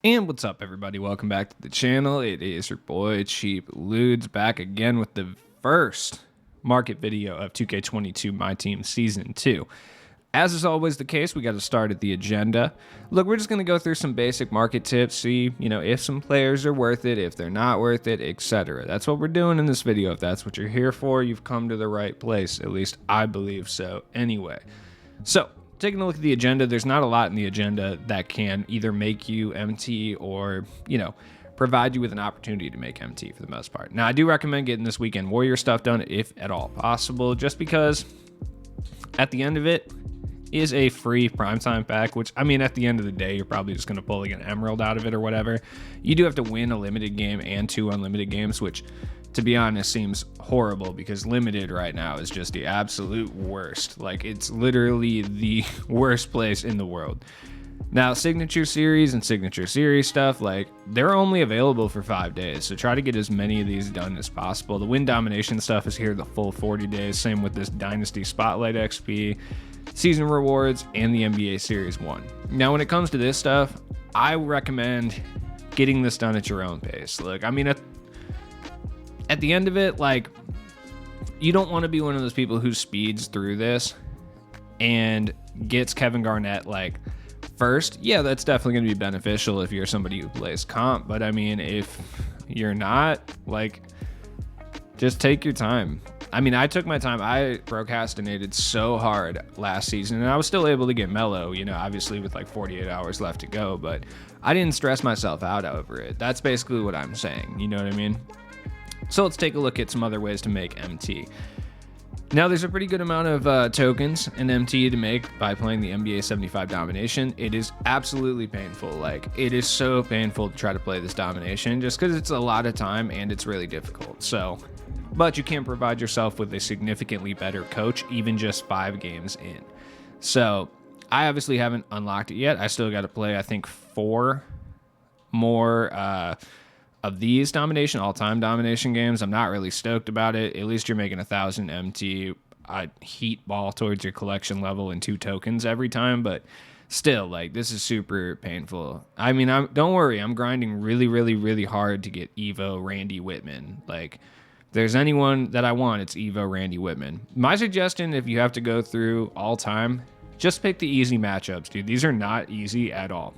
And what's up, everybody? Welcome back to the channel. It is your boy Cheap Ludes back again with the first market video of 2K22 My Team Season 2. As is always the case, we got to start at the agenda. Look, we're just going to go through some basic market tips, see, if some players are worth it, if they're not worth it, etc. That's what we're doing in this video. If that's what you're here for, you've come to the right place. At least I believe so anyway. So, taking a look at the agenda, there's not a lot in the agenda that can either make you MT or, provide you with an opportunity to make MT for the most part. Now, I do recommend getting this Weekend Warrior stuff done if at all possible, just because at the end of it is a free primetime pack, which, at the end of the day, you're probably just going to pull like an emerald out of it or whatever. You do have to win a limited game and 2 unlimited games, which, to be honest, seems horrible because limited right now is just the absolute worst. Like, it's literally the worst place in the world. Now, signature series and signature series stuff, like, they're only available for 5 days, so try to get as many of these done as possible. The win domination stuff is here the full 40 days, same with this Dynasty Spotlight XP, season rewards, and the NBA Series 1. Now, when it comes to this stuff, I recommend getting this done at your own pace. Look, at the end of it, like, you don't want to be one of those people who speeds through this and gets Kevin Garnett, like, first. Yeah, that's definitely going to be beneficial if you're somebody who plays comp, but if you're not, like, just take your time. I took my time. I procrastinated so hard last season, and I was still able to get mellow, obviously with like 48 hours left to go, but I didn't stress myself out over it. That's basically what I'm saying. You know what I mean? So let's take a look at some other ways to make MT. Now, there's a pretty good amount of tokens in MT to make by playing the NBA 75 domination. It is absolutely painful. Like, it is so painful to try to play this domination just because it's a lot of time and it's really difficult. So, but you can provide yourself with a significantly better coach, even just 5 games in. So, I obviously haven't unlocked it yet. I still got to play, I think, 4 more of these all-time domination games. I'm not really stoked about it. At least you're making 1,000 MT. I heat ball towards your collection level and 2 tokens every time, but still, like, this is super painful. Don't worry, I'm grinding really, really, really hard to get Evo Randy Whitman. Like, if there's anyone that I want, it's Evo Randy Whitman. My suggestion, if you have to go through all time, just pick the easy matchups, dude. These are not easy at all.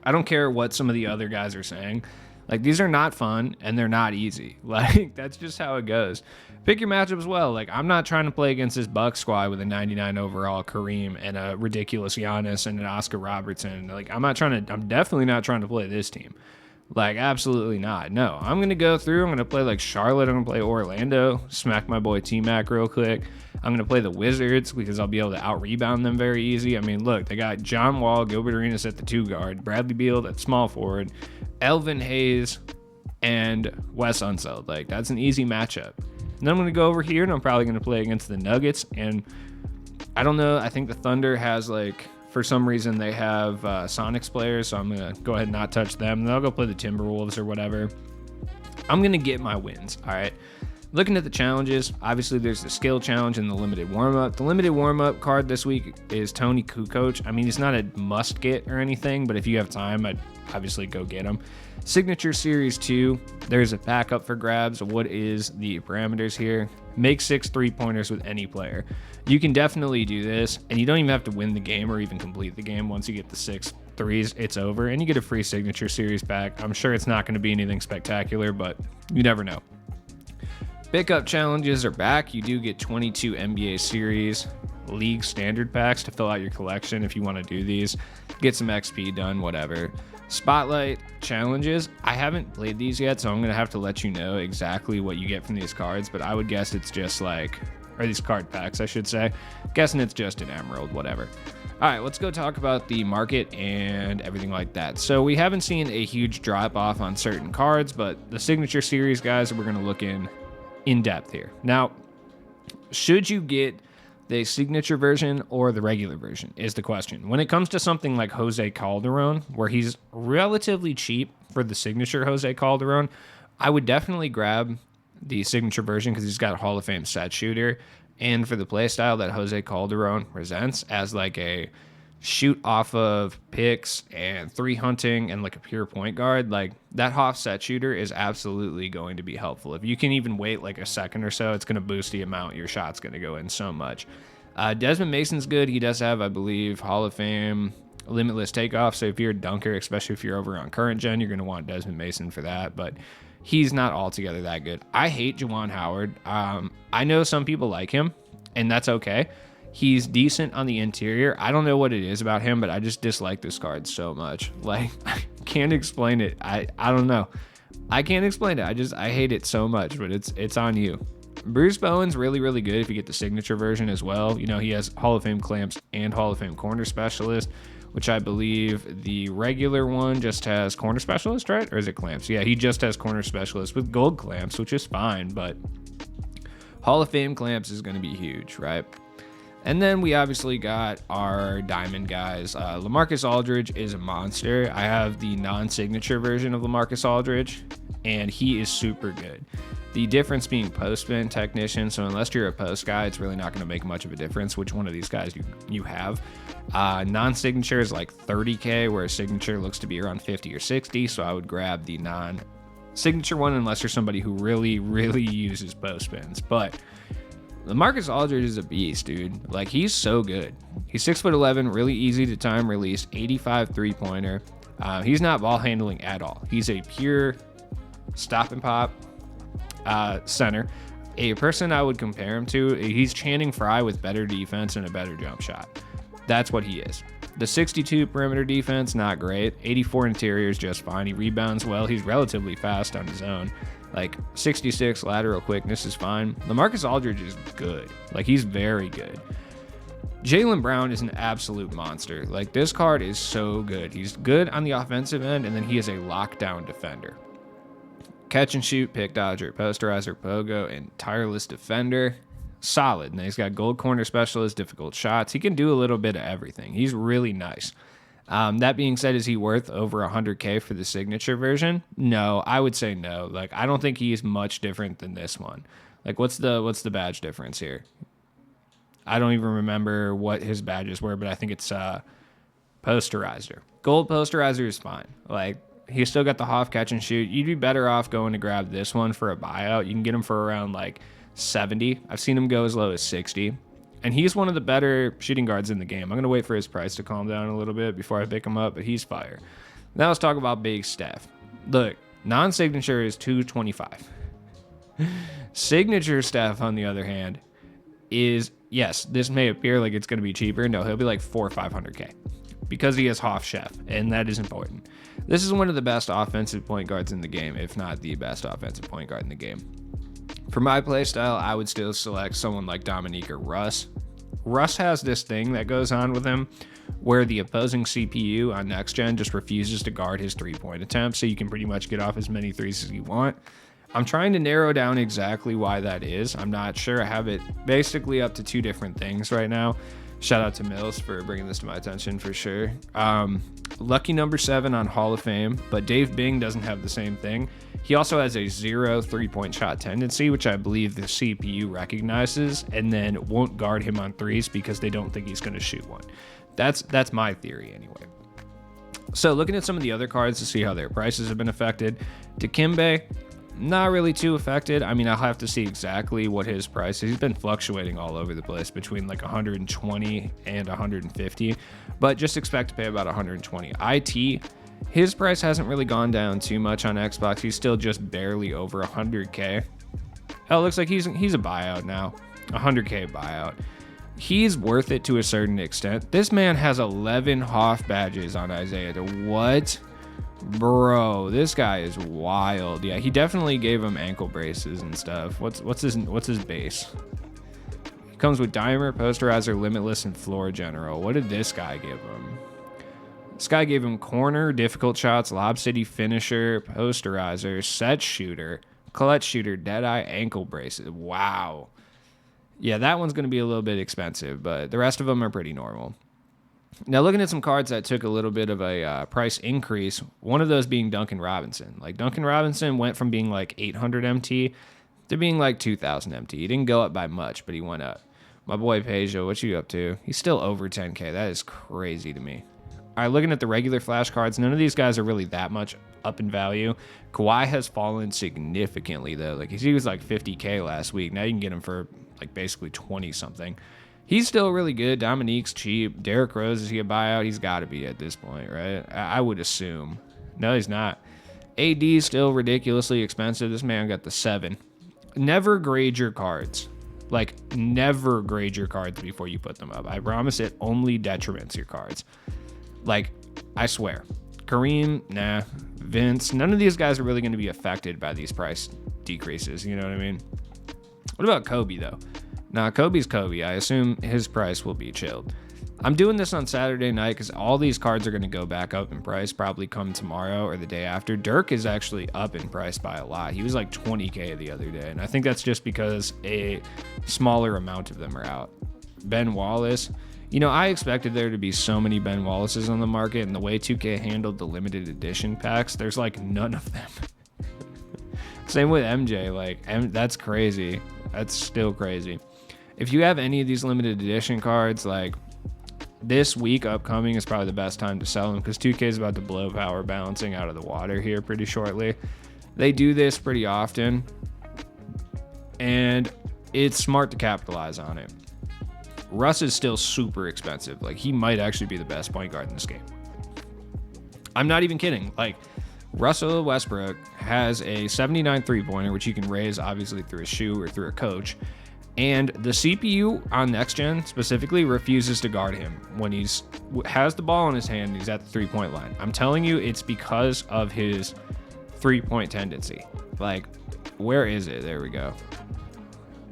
I don't care what some of the other guys are saying. Like, these are not fun, and they're not easy. Like, that's just how it goes. Pick your matchups well. Like, I'm not trying to play against this Bucks squad with a 99 overall Kareem and a ridiculous Giannis and an Oscar Robertson. Like, I'm definitely not trying to play this team. Like, absolutely not. No, I'm going to go through. I'm going to play, like, Charlotte. I'm going to play Orlando. Smack my boy T-Mac real quick. I'm going to play the Wizards because I'll be able to out-rebound them very easy. Look, they got John Wall, Gilbert Arenas at the 2 guard, Bradley Beal at small forward, Elvin Hayes, and Wes Unseld. Like, that's an easy matchup. And then I'm going to go over here, and I'm probably going to play against the Nuggets. And I don't know. I think the Thunder has, like, for some reason, they have Sonics players, so I'm going to go ahead and not touch them. And then I'll go play the Timberwolves or whatever. I'm going to get my wins, all right? Looking at the challenges, obviously there's the skill challenge and the limited warm-up. The limited warm-up card this week is Tony Kukoc. He's not a must-get or anything, but if you have time, I'd obviously go get him. Signature Series 2, there's a backup for grabs. What is the parameters here? Make 6 3-pointers with any player. You can definitely do this, and you don't even have to win the game or even complete the game. Once you get the 6 threes, it's over, and you get a free Signature Series pack. I'm sure it's not going to be anything spectacular, but you never know. Pickup challenges are back. You do get 22 NBA Series League standard packs to fill out your collection if you want to do these. Get some XP done, whatever. Spotlight challenges. I haven't played these yet, so I'm going to have to let you know exactly what you get from these cards, but I would guess it's just like, or these card packs, I should say. Guessing it's just an emerald, whatever. All right, let's go talk about the market and everything like that. So we haven't seen a huge drop off on certain cards, but the Signature Series guys, we're going to look in depth here. Now, should you get the signature version or the regular version is the question. When it comes to something like Jose Calderon, where he's relatively cheap for the signature Jose Calderon, I would definitely grab the signature version because he's got a Hall of Fame set shooter. And for the playstyle that Jose Calderon presents as like a shoot off of picks and 3 hunting and like a pure point guard, like that Hoff set shooter is absolutely going to be helpful. If you can even wait like a second or so, it's going to boost the amount your shot's going to go in so much. Desmond Mason's good. He does have, I believe, Hall of Fame limitless takeoff. So if you're a dunker, especially if you're over on current gen, you're going to want Desmond Mason for that. But he's not altogether that good. I hate Juwan Howard. I know some people like him, and that's okay. He's decent on the interior. I don't know what it is about him, but I just dislike this card so much. Like, I can't explain it. I don't know. I can't explain it. I hate it so much, but it's on you. Bruce Bowen's really, really good if you get the signature version as well. You know, he has Hall of Fame clamps and Hall of Fame corner specialist, which I believe the regular one just has corner specialist, right? Or is it clamps? Yeah, he just has corner specialist with gold clamps, which is fine, but Hall of Fame clamps is going to be huge, right? And then we obviously got our diamond guys. LaMarcus Aldridge is a monster. I have the non-signature version of LaMarcus Aldridge, and he is super good. The difference being post spin technician, so unless you're a post guy, it's really not going to make much of a difference which one of these guys you have. Non-signature is like 30K, where a signature looks to be around 50 or 60, so I would grab the non-signature one unless you're somebody who really, really uses post spins. But LaMarcus Aldridge is a beast, dude. Like, he's so good. He's 6'11", really easy to time release, 85 3-pointer. He's not ball handling at all. He's a pure stop and pop center. A person I would compare him to, he's Channing Frye with better defense and a better jump shot. That's what he is. The 62 perimeter defense, not great. 84 interior is just fine. He rebounds well. He's relatively fast on his own. Like 66 lateral quickness is fine. LaMarcus Aldridge is good. Like, he's very good. Jaylen Brown is an absolute monster. Like, this card is so good. He's good on the offensive end, and then he is a lockdown defender. Catch and shoot, pick dodger, posterizer, pogo, and tireless defender. Solid. And he's got gold corner specialist, difficult shots. He can do a little bit of everything. He's really nice. That being said, is he worth over 100K for the signature version? No, I would say no. Like, I don't think he's much different than this one. Like, what's the badge difference here? I don't even remember what his badges were, but I think it's posterizer. Gold posterizer is fine. Like, he's still got the Hoff catch and shoot. You'd be better off going to grab this one for a buyout. You can get him for around like 70. I've seen him go as low as 60. And he's one of the better shooting guards in the game. I'm going to wait for his price to calm down a little bit before I pick him up, but he's fire. Now let's talk about Big Steph. Look, non-signature is $225. Signature Steph, on the other hand, is, yes, this may appear like it's going to be cheaper. No, he'll be like 400 or 500K because he has Hoff Chef, and that is important. This is one of the best offensive point guards in the game, if not the best offensive point guard in the game. For my playstyle, I would still select someone like Dominique or Russ. Russ has this thing that goes on with him where the opposing CPU on next gen just refuses to guard his three-point attempts, so you can pretty much get off as many threes as you want. I'm trying to narrow down exactly why that is. I'm not sure. I have it basically up to two different things right now. Shout out to Mills for bringing this to my attention for sure. Lucky number 7 on Hall of Fame, but Dave Bing doesn't have the same thing. He also has a 0 3-point shot tendency, which I believe the CPU recognizes and then won't guard him on threes because they don't think he's going to shoot one. That's my theory anyway. So looking at some of the other cards to see how their prices have been affected. Dikembe, not really too affected. I mean, I'll have to see exactly what his price is. He's been fluctuating all over the place between like 120 and 150, but just expect to pay about 120. IT, his price hasn't really gone down too much on Xbox. He's still just barely over 100K. Oh, it looks like he's a buyout now. 100K buyout. He's worth it to a certain extent. This man has 11 Hoff badges on Isaiah. What? Bro, this guy is wild. Yeah, he definitely gave him ankle braces and stuff. What's his base? He comes with Dimer, Posterizer, Limitless, and Floor General. What did this guy give him? This guy gave him Corner, Difficult Shots, Lob City Finisher, Posterizer, Set Shooter, Clutch Shooter, Deadeye, Ankle Braces. Wow. Yeah, that one's going to be a little bit expensive, but the rest of them are pretty normal. Now, looking at some cards that took a little bit of a price increase, one of those being Duncan Robinson. Like, Duncan Robinson went from being like 800 MT to being like 2,000 MT. He didn't go up by much, but he went up. My boy Peja, what you up to? He's still over 10K. That is crazy to me. All right, looking at the regular flash cards, none of these guys are really that much up in value. Kawhi has fallen significantly, though. Like, he was like 50K last week. Now you can get him for, like, basically 20-something. He's still really good. Dominique's cheap. Derrick Rose, is he a buyout? He's got to be at this point, right? I would assume. No, he's not. AD is still ridiculously expensive. This man got the 7. Never grade your cards. Like, never grade your cards before you put them up. I promise it only detriments your cards. Like, I swear. Kareem, nah. Vince, none of these guys are really going to be affected by these price decreases. You know what I mean? What about Kobe, though? Nah, Kobe's Kobe. I assume his price will be chilled. I'm doing this on Saturday night because all these cards are going to go back up in price probably come tomorrow or the day after. Dirk is actually up in price by a lot. He was like 20K the other day, and I think that's just because a smaller amount of them are out. Ben Wallace. You know, I expected there to be so many Ben Wallaces on the market, and the way 2K handled the limited edition packs, there's like none of them. Same with MJ. Like, that's crazy. That's still crazy. If you have any of these limited edition cards, like, this week upcoming is probably the best time to sell them because 2K is about to blow power balancing out of the water here pretty shortly. They do this pretty often, and it's smart to capitalize on it. Russ is still super expensive. Like, he might actually be the best point guard in this game. I'm not even kidding. Like, Russell Westbrook has a 79 three-pointer, which you can raise obviously through a shoe or through a coach. And the CPU on Next Gen specifically refuses to guard him when he's has the ball in his hand and he's at the three-point line. I'm telling you, it's because of his three-point tendency. Like, where is it? There we go.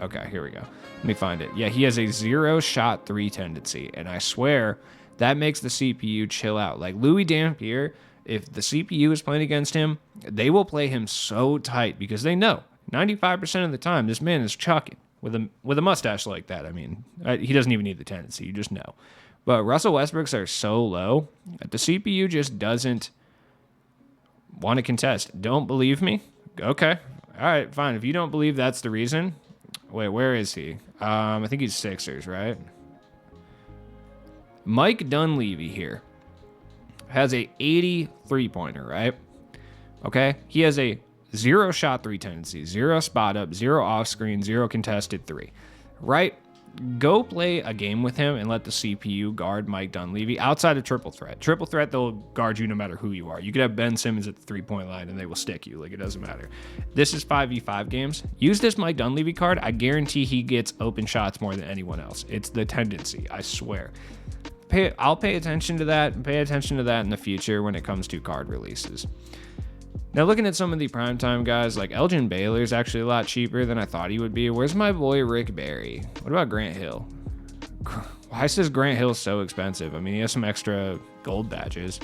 Okay, here we go. Let me find it. Yeah, he has a 0-shot 3 tendency, and I swear that makes the CPU chill out. Like, Louis Dampier, if the CPU is playing against him, they will play him so tight because they know 95% of the time this man is chucking. With a mustache like that, I mean, he doesn't even need the tendency. You just know. But Russell Westbrook's are so low that the CPU just doesn't want to contest. Don't believe me? Okay. All right, fine. If you don't believe that's the reason. Wait, where is he? I think he's Sixers, right? Mike Dunleavy here has a 80 three-pointer, right? Okay. He has a 0-shot 3 tendency, 0 spot up, 0 off screen, 0 contested 3, right? Go play a game with him and let the CPU guard Mike Dunleavy outside of triple threat. Triple threat, they'll guard you no matter who you are. You could have Ben Simmons at the three-point line and they will stick you. Like, it doesn't matter. This is 5v5 games. Use this Mike Dunleavy card. I guarantee he gets open shots more than anyone else. It's the tendency, I swear. I'll pay attention to that and pay attention to that in the future when it comes to card releases. Now, looking at some of the primetime guys, like Elgin Baylor is actually a lot cheaper than I thought he would be. Where's my boy Rick Barry? What about Grant Hill? Why is Grant Hill so expensive? I mean, he has some extra gold badges.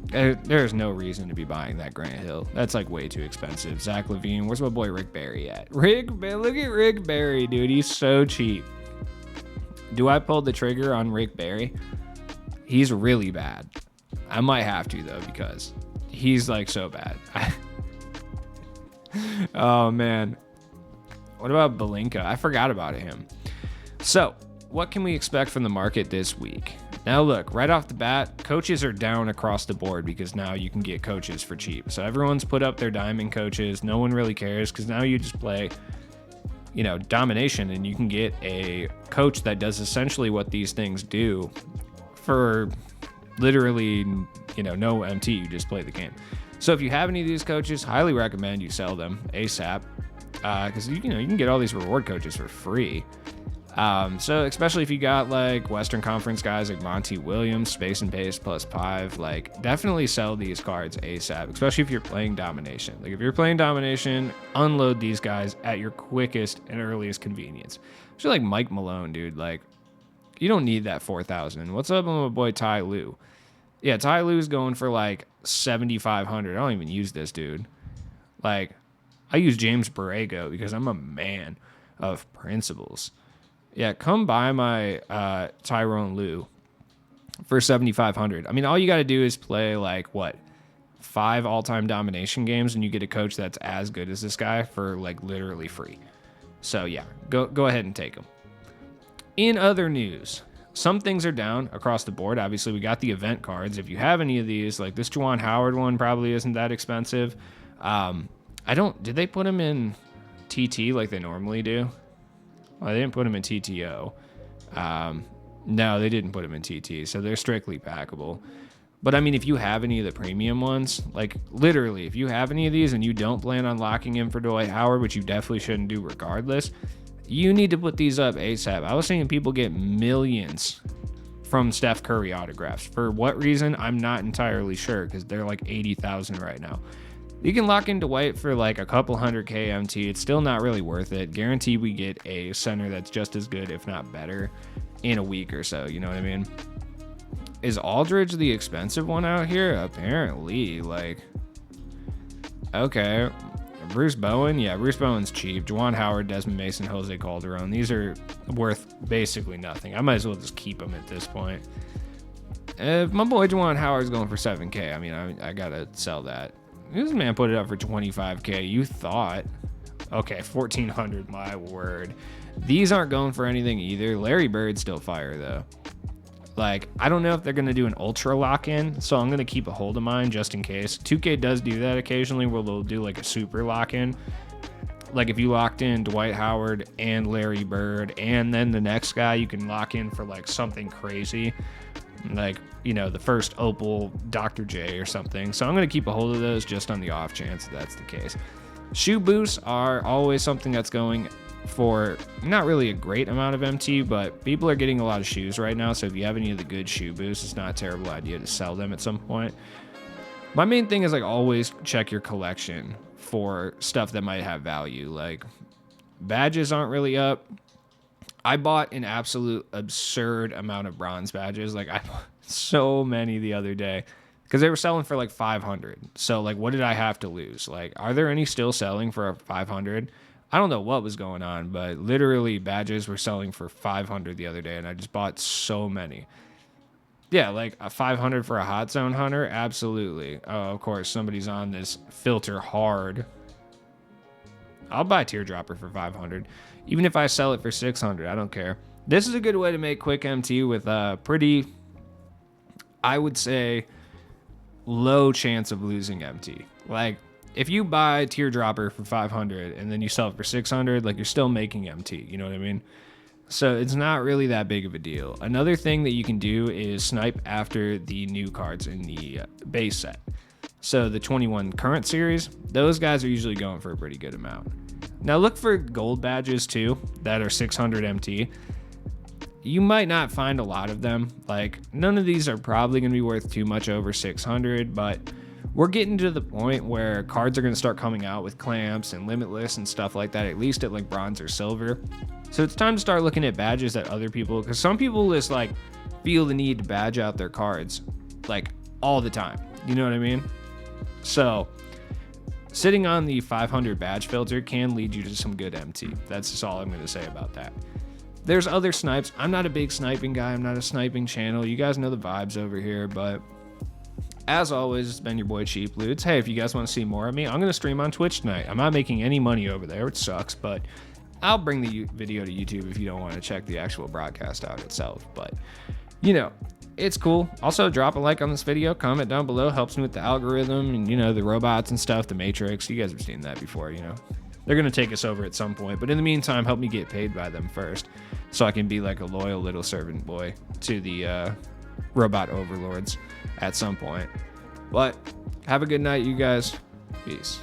There's no reason to be buying that Grant Hill. That's like way too expensive. Zach LaVine, where's my boy Rick Barry at? Look at Rick Barry, dude. He's so cheap. Do I pull the trigger on Rick Barry? He's really bad. I might have to, though, because he's like so bad. Oh man. What about Belinka? I forgot about him. So, what can we expect from the market this week? Now look, right off the bat, coaches are down across the board because now you can get coaches for cheap. So everyone's put up their diamond coaches. No one really cares because now you just play, domination and you can get a coach that does essentially what these things do for literally, no MT, you just play the game. So if you have any of these coaches, highly recommend you sell them ASAP because you can get all these reward coaches for free. So especially if you got like Western Conference guys like Monty Williams, Space and Pace +5, like definitely sell these cards ASAP, especially if you're playing domination. Like if you're playing domination, unload these guys at your quickest and earliest convenience. Especially like Mike Malone, dude. Like you don't need that 4,000. What's up with my boy Ty Lue? Yeah, Ty Lue's going for like 7,500. I don't even use this dude. Like, I use James Borrego because I'm a man of principles. Yeah, come buy my Tyrone Lue for 7,500. I mean, all you got to do is play like 5 all-time domination games, and you get a coach that's as good as this guy for like literally free. So yeah, go ahead and take him. In other news, some things are down across the board. Obviously, we got the event cards. If you have any of these, like this Juwan Howard one probably isn't that expensive. Did they put them in TT like they normally do? Well, they didn't put them in TTO. No, they didn't put them in TT, so they're strictly packable. But I mean, if you have any of the premium ones, like literally, if you have any of these and you don't plan on locking in for Dwight Howard, which you definitely shouldn't do regardless, you need to put these up ASAP. I was seeing people get millions from Steph Curry autographs. For what reason? I'm not entirely sure, because they're like 80,000 right now. You can lock in Dwight for like a couple hundred KMT. It's still not really worth it. Guarantee we get a center that's just as good, if not better, in a week or so. You know what I mean? Is Aldridge the expensive one out here? Apparently. Like, okay. Bruce Bowen? Yeah, Bruce Bowen's cheap. Juwan Howard, Desmond Mason, Jose Calderon. These are worth basically nothing. I might as well just keep them at this point. If my boy Juwan Howard's going for 7K, I mean, I gotta sell that. This man put it up for 25K. You thought. Okay, 1,400, my word. These aren't going for anything either. Larry Bird's still fire, though. Like, I don't know if they're going to do an ultra lock-in, so I'm going to keep a hold of mine just in case. 2K does do that occasionally, where they'll do, like, a super lock-in. Like, if you locked in Dwight Howard and Larry Bird, and then the next guy, you can lock in for, like, something crazy. Like, you know, the first Opal Dr. J or something. So I'm going to keep a hold of those just on the off chance that that's the case. Shoe boosts are always something that's going for not really a great amount of MT, but people are getting a lot of shoes right now. So if you have any of the good shoe boosts, it's not a terrible idea to sell them at some point. My main thing is, like, always check your collection for stuff that might have value. Like, badges aren't really up. I bought an absolute absurd amount of bronze badges. Like, I bought so many the other day because they were selling for like 500. So, like, what did I have to lose? Like, are there any still selling for 500? I don't know what was going on, but literally badges were selling for 500 the other day, and I just bought so many. Yeah, like a 500 for a hot zone hunter? Absolutely. Oh, of course, somebody's on this filter hard. I'll buy Teardropper for 500. Even if I sell it for 600, I don't care. This is a good way to make quick MT with a pretty, I would say, low chance of losing MT. Like, if you buy Teardropper for 500 and then you sell it for 600, like, you're still making MT. You know what I mean? So it's not really that big of a deal. Another thing that you can do is snipe after the new cards in the base set. So the 21 current series, those guys are usually going for a pretty good amount. Now look for gold badges too that are 600 MT. You might not find a lot of them. Like, none of these are probably going to be worth too much over 600, but we're getting to the point where cards are going to start coming out with clamps and limitless and stuff like that, at least at like bronze or silver. So it's time to start looking at badges that other people, because some people just like feel the need to badge out their cards like all the time. You know what I mean? So sitting on the 500 badge filter can lead you to some good MT. That's just all I'm going to say about that. There's other snipes. I'm not a big sniping guy. I'm not a sniping channel. You guys know the vibes over here, but as always, it's been your boy Cheap Loots. Hey, if you guys want to see more of me, I'm going to stream on Twitch tonight. I'm not making any money over there, which sucks, but I'll bring the video to YouTube if you don't want to check the actual broadcast out itself. But, you know, it's cool. Also, drop a like on this video. Comment down below. Helps me with the algorithm and, you know, the robots and stuff, the Matrix. You guys have seen that before, you know. They're going to take us over at some point. But in the meantime, help me get paid by them first so I can be like a loyal little servant boy to the robot overlords at some point. But have a good night, you guys. Peace.